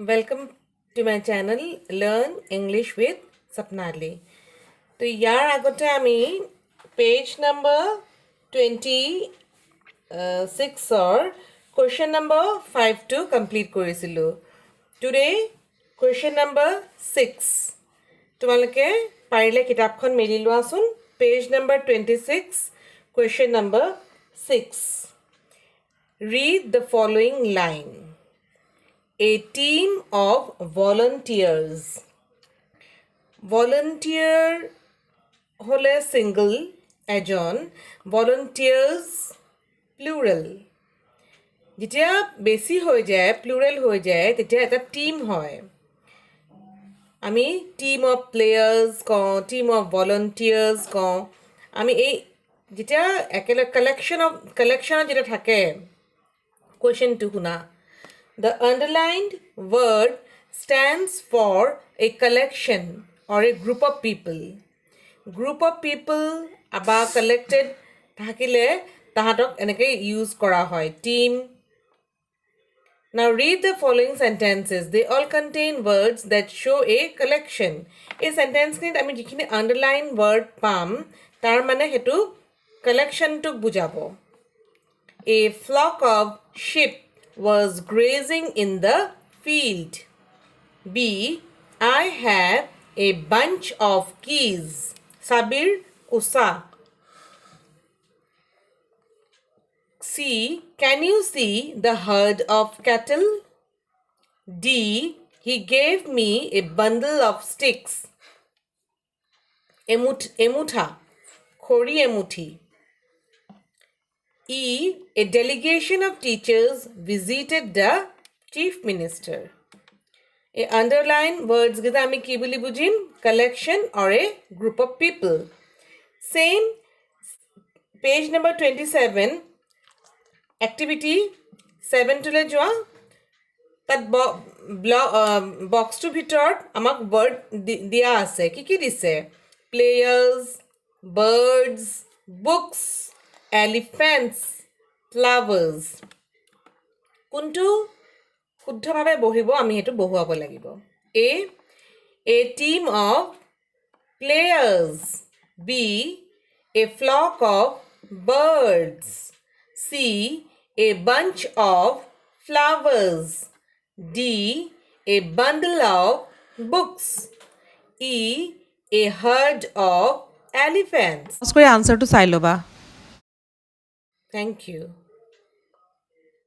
Welcome to my channel Learn English with Swapnali. তো ইয়াৰ আগতে আমি পেজ নম্বৰ 26 question number 5 টো complete কৰিছিলোঁ. Today question number 6. তোমালোকে পাৰিলে কিতাপখন মেলি লোৱাচোন. Page number 26, question number 6. Read the following line. A team of volunteers. Volunteer hole single ejon, volunteers plural. যেতিয়া বেছি হৈ যায় প্লুৰেল হৈ যায় তেতিয়া এটা টিম হয়. আমি টিম অফ প্লেয়াৰ্স কওঁ, টিম অফ ভলণ্টিয়াৰ্স কওঁ. আমি এই যেতিয়া একেলগে কালেকশ্যনত যেতিয়া থাকে কুৱেশ্যনটো শুনা. The underlined word stands for a collection or a group of people. Group of people aba collected thakile tahatok eneke use kora hoy. Team. Now read the following sentences. They all contain words that show a collection. A sentence nit ami jikhini underline word pam tar mane hetu collection tuk bujabo. A flock of sheep was grazing in the field. B. I have a bunch of keys. Sabir Kusa. C. Can you see the herd of cattle? D. He gave me a bundle of sticks. Emutha. Khori emuthi. E. A delegation of teachers visited the chief minister. A underline words gita ami ki boli bujim? Collection or a group of people. Same page number 27. Activity 7 tole joa. Tat box to bhitor amak word dia ase. Ki dise? Players, birds, books, elephants, flowers. Kuntu শুদ্ধভাৱে বহিব আমি হেতু বহুৱাব লাগিব. A team of players. B. A flock of birds. C. A bunch of flowers. D. A bundle of books. E. A herd of elephants. Answer to Sailoba. Thank you.